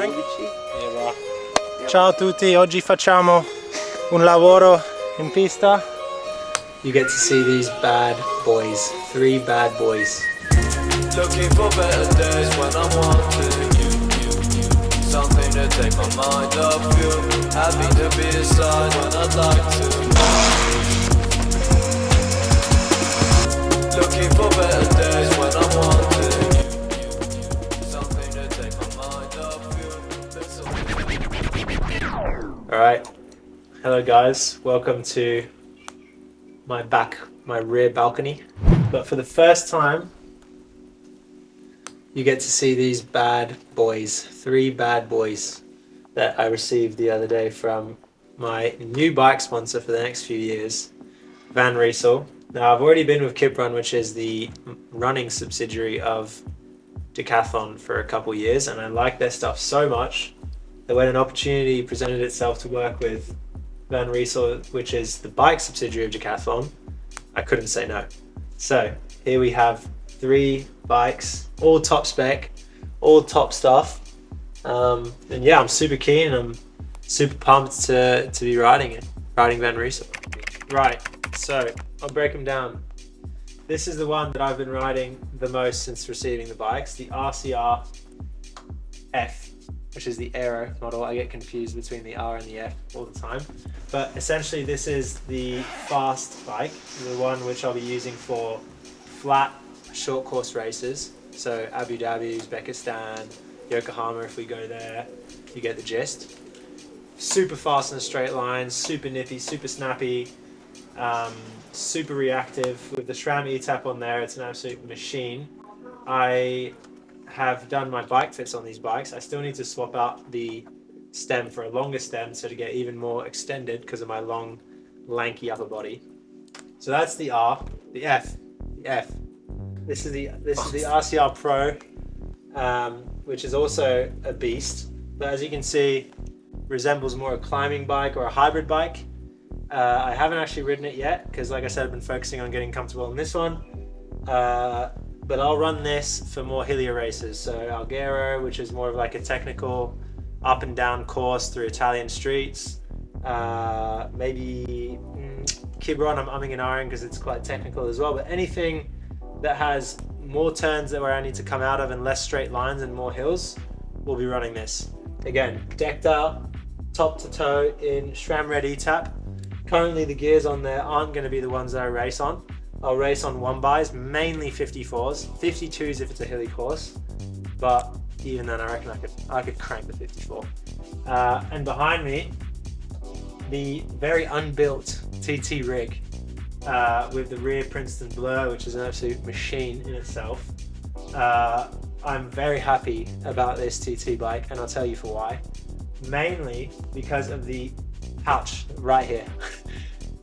going? Ciao a tutti, oggi facciamo un lavoro in pista. You get to see these bad boys, 3 bad boys. Looking for better days when I'm wanting you. Something to take my mind off you. Happy to be aside when I'd like to. Looking for better days when I'm wanting you. Something to take my mind off you. Alright, hello guys, welcome to my rear balcony. But for the first time, you get to see these bad boys, 3 bad boys that I received the other day from my new bike sponsor for the next few years, Van Riesel. Now I've already been with Kiprun, which is the running subsidiary of Decathlon, for a couple years, and I like their stuff so much that when an opportunity presented itself to work with Van Riesel, which is the bike subsidiary of Decathlon, I couldn't say no. So here we have 3 bikes, all top spec, all top stuff, and yeah, I'm super keen. I'm super pumped to be riding Van Riesel. Right, so I'll break them down. This is the one that I've been riding the most since receiving the bikes, the RCR F, which is the Aero model. I get confused between the R and the F all the time. But essentially this is the fast bike, the one which I'll be using for flat short course races. So Abu Dhabi, Uzbekistan, Yokohama, if we go there, you get the gist. Super fast in a straight line, super nippy, super snappy, super reactive. With the SRAM E-Tap on there, it's an absolute machine. I have done my bike fits on these bikes. I still need to swap out the stem for a longer stem, so to get even more extended because of my long, lanky upper body. So that's the R. The F. This is the RCR Pro, which is also a beast, but as you can see, resembles more a climbing bike or a hybrid bike. I haven't actually ridden it yet because, like I said, I've been focusing on getting comfortable on this one. But I'll run this for more hillier races. So Alghero, which is more of like a technical up and down course through Italian streets. Maybe Quiberon, I'm umming and ahhing because it's quite technical as well. But anything that has more turns where I need to come out of and less straight lines and more hills, we'll be running this. Again, decked out, top to toe in SRAM Red E-Tap. Currently the gears on there aren't going to be the ones that I race on. I'll race on 1-bys, mainly 54s, 52s if it's a hilly course, but even then I reckon I could crank the 54. And behind me, the very unbuilt TT rig with the rear Princeton Blur, which is an absolute machine in itself. I'm very happy about this TT bike, and I'll tell you for why. Mainly because of the pouch right here.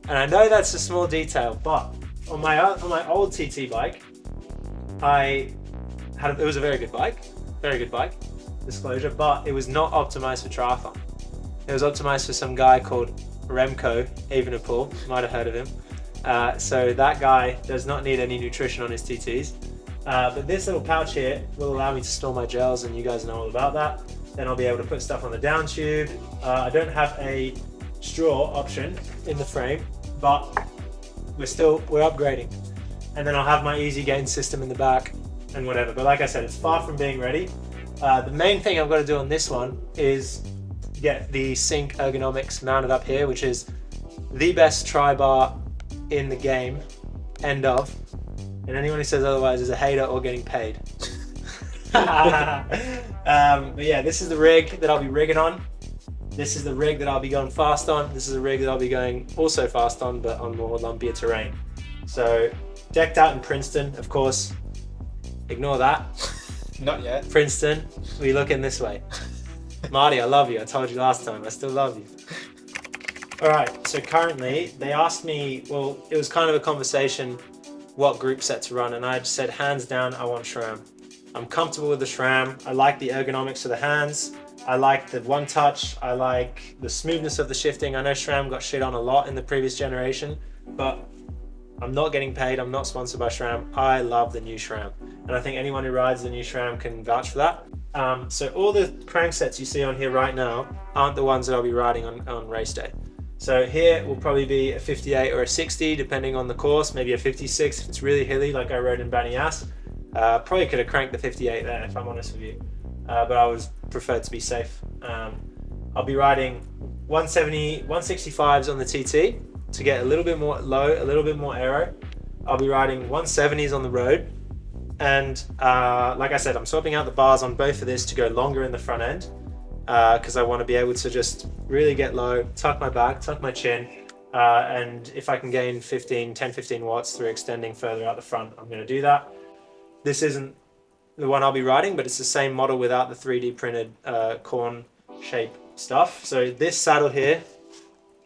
And I know that's a small detail, but on my old TT bike, it was a very good bike, disclosure, but it was not optimized for triathlon. It was optimized for some guy called Remco Evenepoel, you might have heard of him. So that guy does not need any nutrition on his TTs. But this little pouch here will allow me to store my gels, and you guys know all about that. Then I'll be able to put stuff on the down tube. I don't have a straw option in the frame, but we're upgrading. And then I'll have my easy gain system in the back and whatever. But like I said, it's far from being ready. The main thing I've got to do on this one is get the Sync ergonomics mounted up here, which is the best tri-bar in the game, end of. And anyone who says otherwise is a hater or getting paid. But yeah, this is the rig that I'll be rigging on. This is the rig that I'll be going fast on. This is the rig that I'll be going also fast on, but on more lumpier terrain. So decked out in Princeton, of course. Ignore that. Not yet. Princeton, we looking this way. Marty, I love you. I told you last time. I still love you. All right, so currently they asked me, well, it was kind of a conversation, what group set to run, and I just said, hands down, I want SRAM. I'm comfortable with the SRAM. I like the ergonomics of the hands. I like the one touch. I like the smoothness of the shifting. I know SRAM got shit on a lot in the previous generation, but I'm not getting paid. I'm not sponsored by SRAM. I love the new SRAM. And I think anyone who rides the new SRAM can vouch for that. So all the cranksets you see on here right now aren't the ones that I'll be riding on race day. So here will probably be a 58 or a 60 depending on the course, maybe a 56 if it's really hilly like I rode in Banyas. Probably could have cranked the 58 there if I'm honest with you, but I was preferred to be safe. I'll be riding 170, 165s on the TT to get a little bit more low, a little bit more aero. I'll be riding 170s on the road. And like I said, I'm swapping out the bars on both of this to go longer in the front end because I want to be able to just really get low, tuck my back, tuck my chin, and if I can gain 10-15 watts through extending further out the front, I'm going to do that. This isn't the one I'll be riding, but it's the same model without the 3D printed corn shape stuff. So this saddle here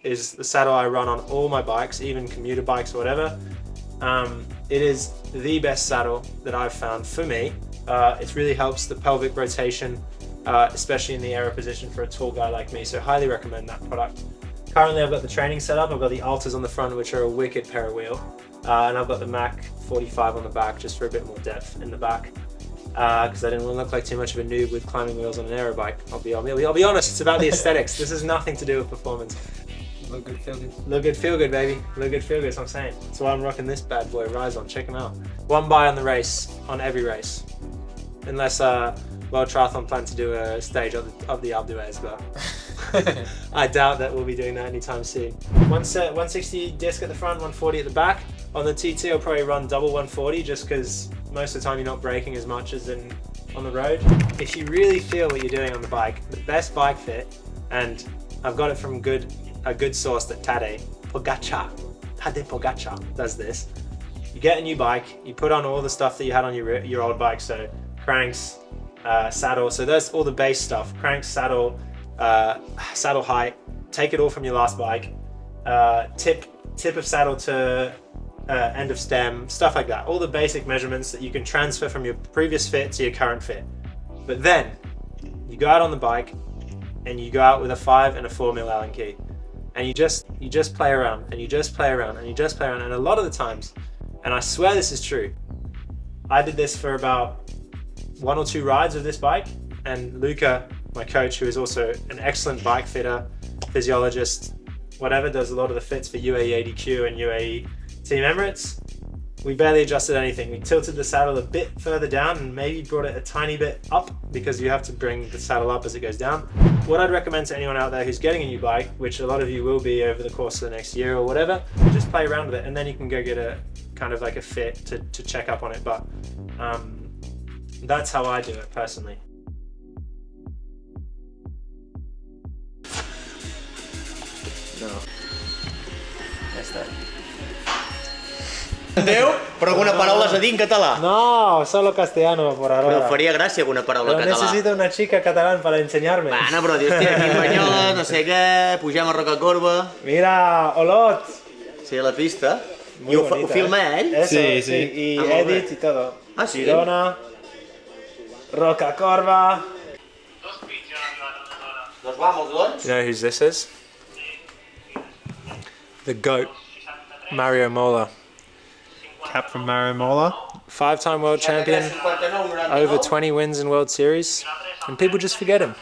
is the saddle I run on all my bikes, even commuter bikes or whatever. It is the best saddle that I've found for me. It really helps the pelvic rotation, especially in the aero position for a tall guy like me. So highly recommend that product. Currently I've got the training set up. I've got the Altas on the front, which are a wicked pair of wheel. And I've got the Mac 45 on the back just for a bit more depth in the back. Because I didn't want to look like too much of a noob with climbing wheels on an aero bike. I'll be honest, it's about the aesthetics. This has nothing to do with performance. Look good, feel good. Look good, feel good, baby. Look good, feel good, that's what I'm saying. That's why I'm rocking this bad boy, Rise On. Check him out. One buy on the race, on every race. Unless World Triathlon plan to do a stage of the Alpe d'Huez, but I doubt that we'll be doing that anytime soon. 160 disc at the front, 140 at the back. On the TT, I'll probably run double 140 just because most of the time you're not braking as much as on the road. If you really feel what you're doing on the bike, the best bike fit, and I've got it from a good source that Tadej Pogačar does this. You get a new bike, you put on all the stuff that you had on your old bike, so cranks, saddle, so that's all the base stuff, cranks, saddle, saddle height, take it all from your last bike, tip of saddle to end of stem, stuff like that, all the basic measurements that you can transfer from your previous fit to your current fit. But then you go out on the bike and you go out with a 5 and a 4mm Allen key. And you just play around and you just play around and you just play around, and a lot of the times, and I swear this is true, I did this for about 1 or 2 rides of this bike, and Luca, my coach, who is also an excellent bike fitter, physiologist, whatever, does a lot of the fits for UAE ADQ and UAE Team Emirates, we barely adjusted anything. We tilted the saddle a bit further down and maybe brought it a tiny bit up because you have to bring the saddle up as it goes down. What I'd recommend to anyone out there who's getting a new bike, which a lot of you will be over the course of the next year or whatever, just play around with it and then you can go get a kind of like a fit to check up on it. But that's how I do it personally. No. Ja està. Déu, però alguna paraula has de dir en català. No, solo castellano por ahora. Però faria gràcia alguna paraula en Pero català. necesito una chica catalán para enseñarme. Bueno, però dius, tira aquí en Banyoles, no sé què, pugem a Rocacorba. Mira, Olot. Sí, a la pista. Muy I ho bonita, filma ell? Eso, Sí, sí. sí. Y Ah, molt edit bé. y todo. Ah, sí? Girona, Rocacorba. Doncs vamos, doncs. You know whose this is? The GOAT, Mario Mola. Cap from Mario Mola. 5-time world champion, over 20 wins in World Series, and people just forget him.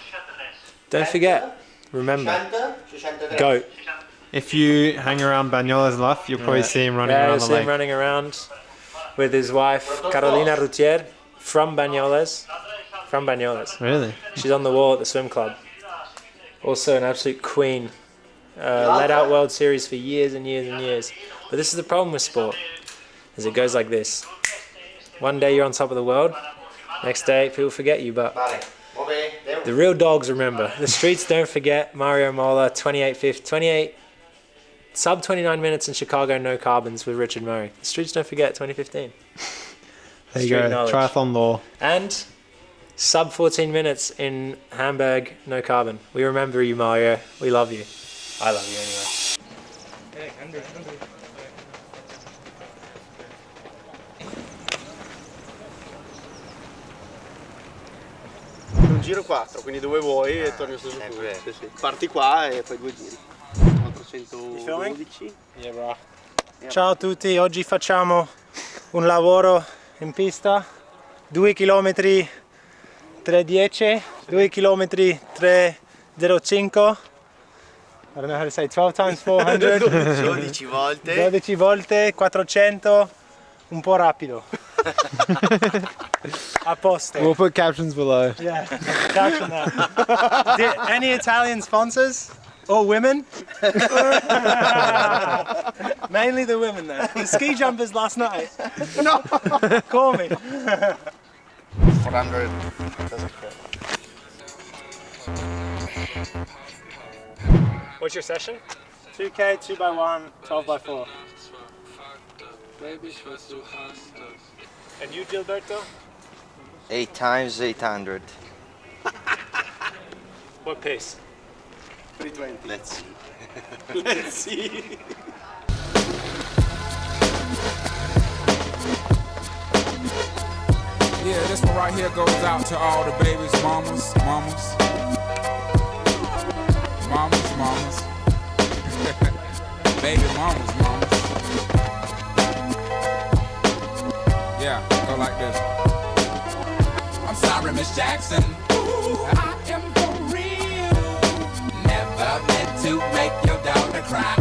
Don't forget, remember, 60, 63. GOAT. If you hang around Banyoles enough, you'll probably see him running Yeah, around you'll the see him lake. running around with his wife, Carolina Rutier, from Banyoles. From Banyoles. Really? She's on the wall at the swim club. Also an absolute queen. Led out World Series for years and years and years. But this is the problem with sport, is it goes like this. One day you're on top of the world, next day people forget you, but Vale, molt bé, adéu. the real dogs remember. The streets don't forget Mario Mola, 28, sub 29 minutes in Chicago, no carbons with Richard Murray. The streets don't forget 2015. There you Street go. knowledge. Triathlon law. And sub 14 minutes in Hamburg, no carbon. We remember you, Mario. We love you. I love you anyway. Un giro 4, quindi dove vuoi e torni allo stesso punto. Sì, sì. Parti qua e fai 2 giri. 412. Yeah, bro. Ciao a tutti, oggi facciamo un lavoro in pista, 2 chilometri 3:10, 2 km 3:05. I don't know how to say 12 times 400. 12 volte. 12 volte 400, un po' rapido. A posto. We'll put captions below. Yeah, caption that. Any Italian sponsors? Or women? Mainly the women though. The ski jumpers last night. No! Call me. 400. What's your session? 2K, 2x1, 12x4. And you, Gilberto? 8 times 800. What pace? 320. Let's see. Let's see. Yeah, this one right here goes out to all the babies, mamas. Baby mamas. Yeah, go like this. I'm sorry, Miss Jackson. Ooh, I am for real. Never meant to make your daughter cry. I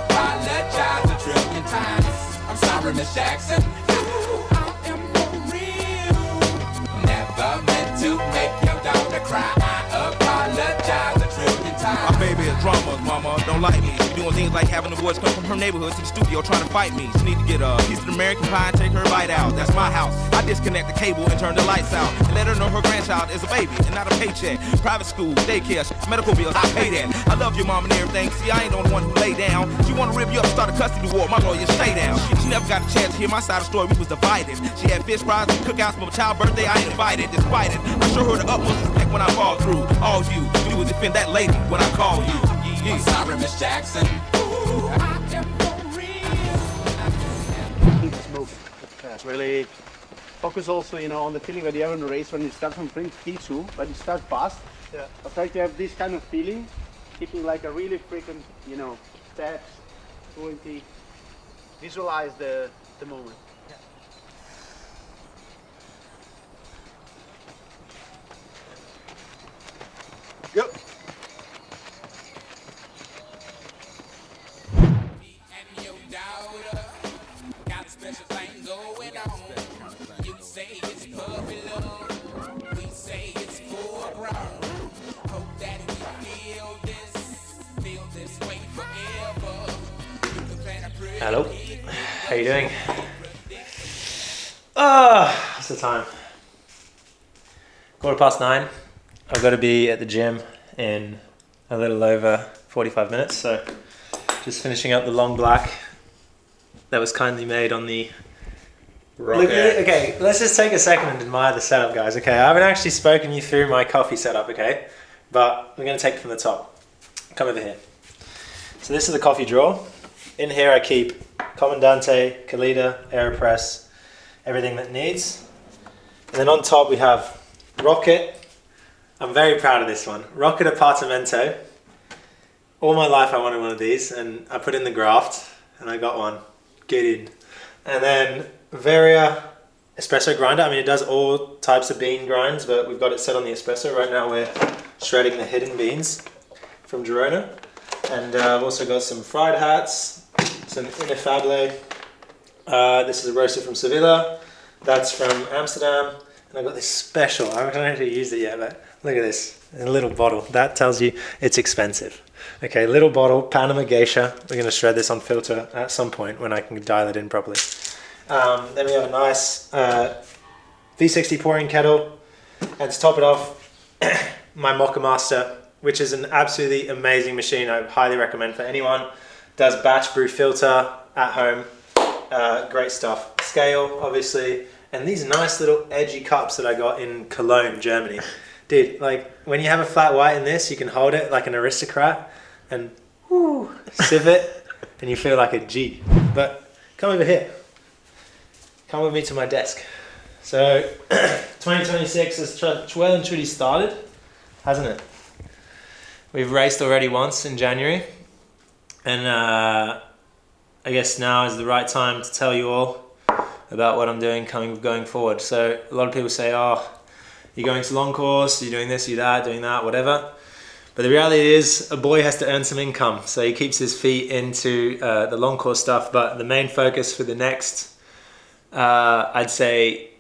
apologize a trillion times. I'm sorry, Miss Jackson. Ooh, I am for real. Never meant to make your daughter cry. I apologize a trillion times. My baby is drama, mama, don't like me. She doing things like having the boys come from her neighborhood to the studio trying to fight me. She need to get a piece of American pie and take her bite out. That's my house. I disconnect the cable and turn the lights out. And let her know her grandchild is a baby and not a paycheck. Private school, daycare, medical bills, I pay that. I love your mom and everything. See, I ain't the only one who lay down. She wanna rip you up and start a custody war. My lawyer, stay down. She never got a chance to hear my side of the story. We was divided. She had fish fries and cookouts for my child's birthday. I ain't invited, despite it. I show her the utmost respect when I fall through. All you do is defend that lady when I call you. I'm sorry, Miss Jackson. Ooh, I am for real. Keep smoke. Really focus also, on the feeling that you have in a race when you start from P2, but you start fast. Yeah. I try to have this kind of feeling, keeping like a really frequent, steps, 20. Visualize the moment. Go. And your daughter got a special thing going on. You say it's puppy love, we say it's full grown. Hope that we feel this way forever. You can plan a pretty Hello. How you doing? What's the time? 9:15. I've got to be at the gym in a little over 45 minutes, so just finishing up the long black that was kindly made on the rocket. Okay, let's just take a second and admire the setup, guys. Okay, I haven't actually spoken you through my coffee setup, okay? But we're going to take it from the top. Come over here. So this is the coffee drawer. In here I keep Comandante, Kalita, AeroPress, everything that needs. And then on top we have Rocket. I'm very proud of this one. Rocket Apartamento. All my life I wanted one of these, and I put in the graft and I got one. Get in. And then Varia espresso grinder. I mean, it does all types of bean grinds, but we've got it set on the espresso. Right now we're shredding the hidden beans from Girona. And I've also got some fried hats, some ineffable. This is a roaster from Sevilla. That's from Amsterdam. And I've got this special, I haven't actually used it yet, but look at this, a little bottle. That tells you it's expensive. Okay, little bottle, Panama Geisha. We're gonna shred this on filter at some point when I can dial it in properly. Then we have a nice V60 pouring kettle. And to top it off, my Mocha Master, which is an absolutely amazing machine. I highly recommend for anyone. Does batch brew filter at home. Great stuff. Scale, obviously. And these nice little edgy cups that I got in Cologne, Germany. Dude, like when you have a flat white in this, you can hold it like an aristocrat and sip it and you feel like a G. But come over here. Come with me to my desk. So 2026 has well and truly started, hasn't it? We've raced already once in January. And I guess now is the right time to tell you all about what I'm doing going forward. So a lot of people say, oh, you're going to long course, you're doing this, you're that, doing that, whatever. But the reality is a boy has to earn some income. So he keeps his feet into the long course stuff. But the main focus for the next, I'd say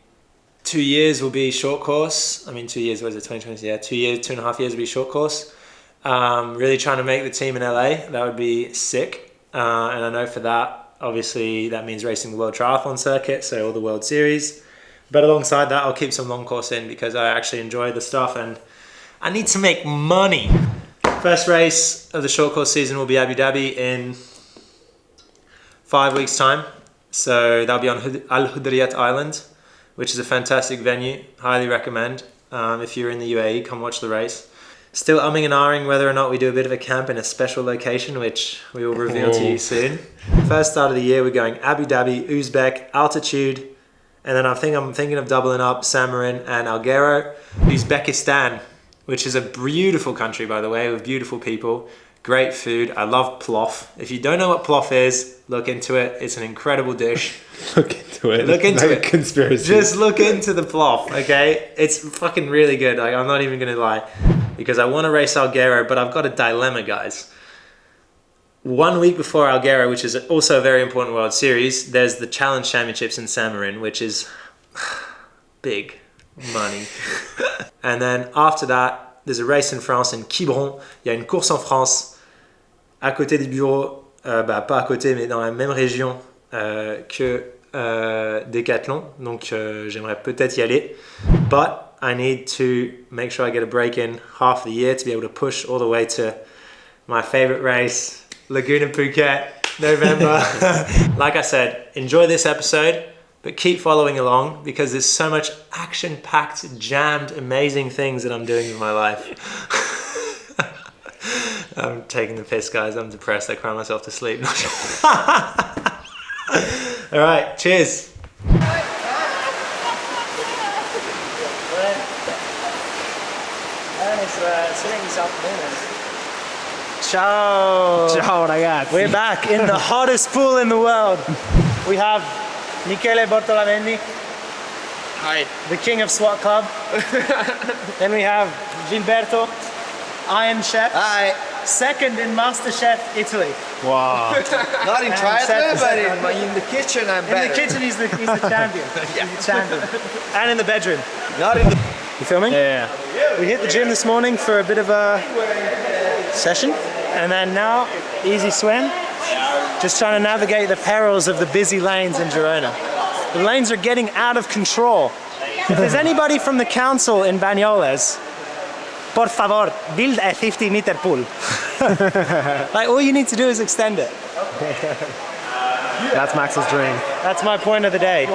2 years will be short course. I mean, 2 years, what is it, 2020? Yeah, 2 years, 2.5 years will be short course. Really trying to make the team in LA. That would be sick. And I know for that, obviously that means racing the World Triathlon Circuit, so all the World Series. But alongside that, I'll keep some long course in because I actually enjoy the stuff and I need to make money. First race of the short course season will be Abu Dhabi in 5 weeks' time. So that'll be on Al Hudriyat Island, which is a fantastic venue. Highly recommend. If you're in the UAE, come watch the race. Still umming and ahhing whether or not we do a bit of a camp in a special location, which we will reveal to you soon. First start of the year, we're going Abu Dhabi, Uzbek, altitude, and then I'm thinking of doubling up San Marin and Alghero, Uzbekistan, which is a beautiful country, by the way, with beautiful people, great food. I love plof. If you don't know what plof is, look into it. It's an incredible dish. Look into it. Look into it. Conspiracy. Just look into the plof, okay? It's fucking really good. Like, I'm not even gonna lie, because I want to race Alghero, but I've got a dilemma, guys. 1 week before Alghero, which is also a very important World Series, there's the Challenge Championships in San Marin, which is big money. And then after that, there's a race in France in Quiberon. Il y a une course en France, à côté des bureaux, pas à côté, mais dans la même région que Decathlon. Donc j'aimerais peut-être y aller. But I need to make sure I get a break in half the year to be able to push all the way to my favorite race, Laguna Phuket, November. Like I said, enjoy this episode, but keep following along because there's so much action-packed, jammed, amazing things that I'm doing in my life. I'm taking the piss, guys. I'm depressed. I cry myself to sleep. All right, cheers. Ciao. Ciao ragazzi. We're back in the hottest pool in the world. We have Michele Bortolamendi. Hi. The king of SWAT Club. Then we have Gilberto, Iron Chef. Hi. Second in MasterChef Italy. Wow. Not in triathlon, but in the kitchen I'm better. In the kitchen he's the champion. Yeah. He's the champion. And in the bedroom. Not in the... You filming? Yeah. We hit the gym this morning for a bit of a session. And then now, easy swim. Just trying to navigate the perils of the busy lanes in Girona. The lanes are getting out of control. If there's anybody from the council in Banyoles, por favor, build a 50-meter pool. Like, all you need to do is extend it. That's Max's dream. That's my point of the day.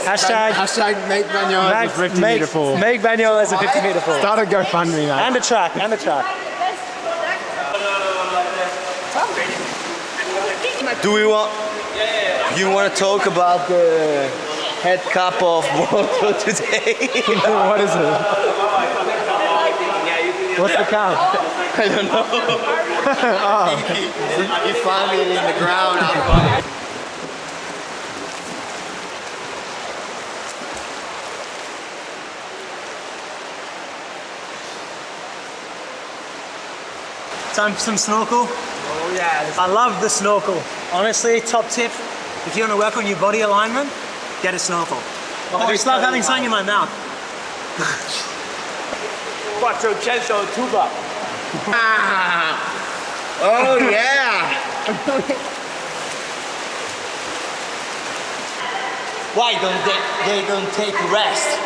Hashtag make Banyoles a 50-meter pool. Make Banyoles a 50-meter pool. Start a GoFundMe, man. And a track, and a track. Do we want... You want to talk about the head cup of Moto today? What is it? What's the count? I don't know. You found it in the ground. Time for some snorkel. Oh yeah. I love the snorkel. Honestly, top tip, if you want to work on your body alignment, get a snorkel. I just love having something in my mouth. Quattrocento tuba. Oh yeah. Why don't they don't take rest?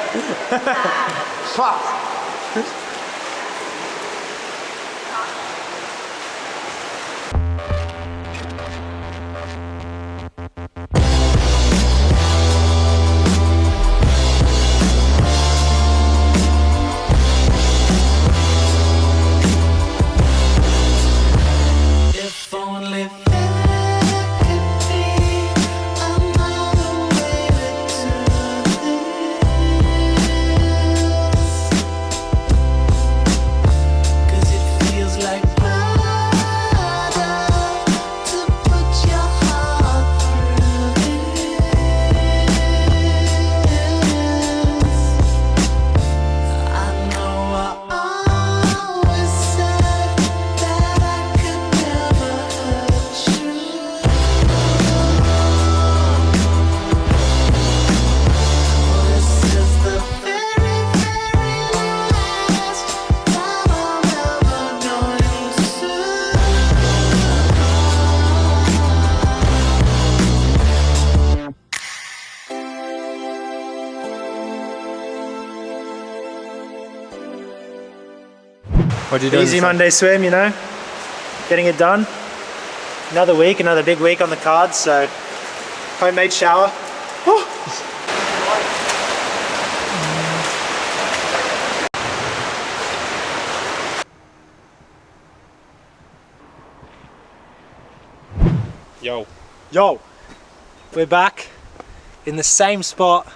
Fuck. What do you do? Easy Monday swim, you know, getting it done. Another week, another big week on the cards. So homemade shower. Yo, we're back in the same spot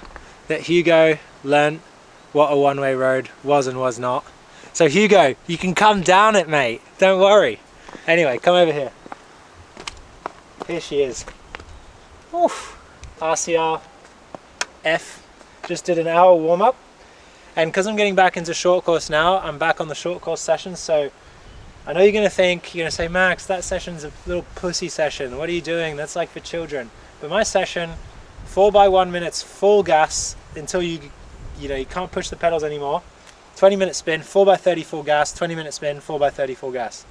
that Hugo learnt what a one-way road was and was not. So Hugo, you can come down it, mate. Don't worry. Anyway, come over here. Here she is. Oof. RCR F. Just did an hour warm-up. And because I'm getting back into short course now, I'm back on the short course sessions. So I know you're going to say, Max, that session's a little pussy session. What are you doing? That's like for children. But my session, 4 by 1 minutes, full gas until you can't push the pedals anymore. 20-minute spin, 4 by 30 full gas, 20-minute spin, 4 by 30 full gas.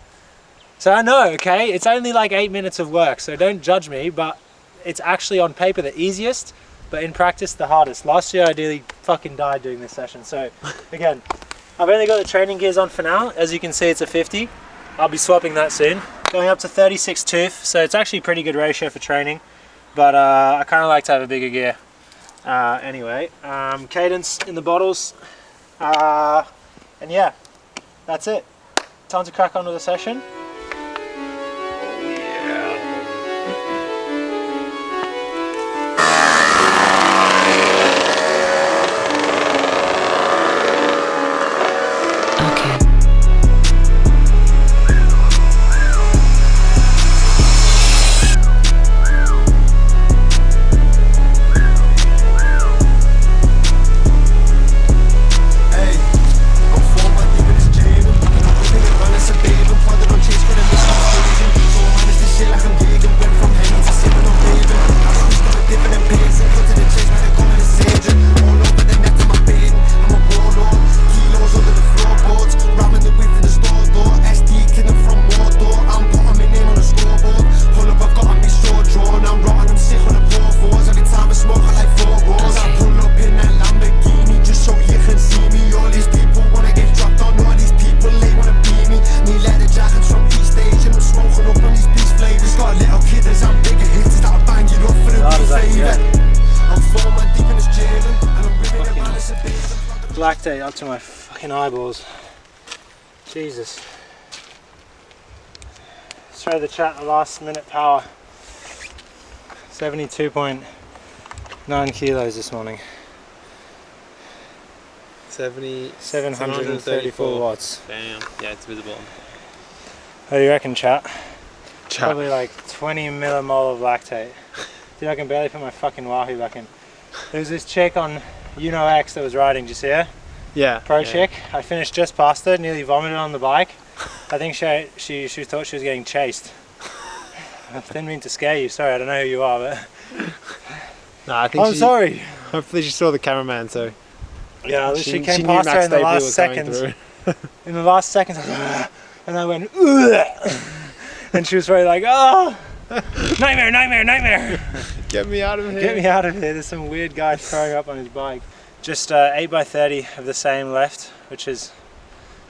So I know, okay, it's only like 8 minutes of work, so don't judge me, but it's actually on paper the easiest, but in practice the hardest. Last year I nearly fucking died doing this session. So again, I've only got the training gears on for now. As you can see, it's a 50. I'll be swapping that soon. Going up to 36 tooth, so it's actually a pretty good ratio for training, but I kind of like to have a bigger gear. Anyway, cadence in the bottles, and yeah, that's it. Time to crack on with the session. Lactate up to my fucking eyeballs. Jesus. Let's try the chat, the last minute power. 72.9 kilos this morning. 734 watts. Damn, yeah, it's visible. What do you reckon, chat? Probably like 20 millimole of lactate. Dude, I can barely put my fucking Wahoo back in. There was this chick on X that was riding, did you see her? Yeah. Pro chick. I finished just past her, nearly vomited on the bike. I think she thought she was getting chased. I didn't mean to scare you, sorry, I don't know who you are, but... No, I think sorry. Hopefully she saw the cameraman, so... Yeah, she came past her in the last seconds. In the last seconds, I was like, and I went, ugh! And she was very like, oh! Nightmare, nightmare, nightmare! Get me out of here. Get me out of here. There's some weird guy throwing up on his bike. Just 8 by 30 of the same left, which is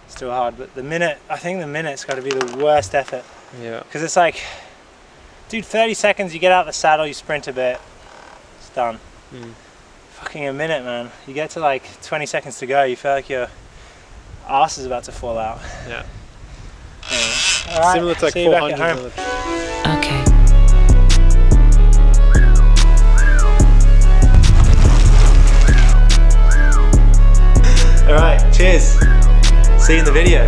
still hard. But I think the minute's got to be the worst effort. Yeah. Because it's like, dude, 30 seconds, you get out the saddle, you sprint a bit, it's done. Fucking a minute, man. You get to like 20 seconds to go, you feel like your ass is about to fall out. Yeah. Anyway. All right, similar to like see you back at 400. home. Okay. Alright, cheers. See you in the video.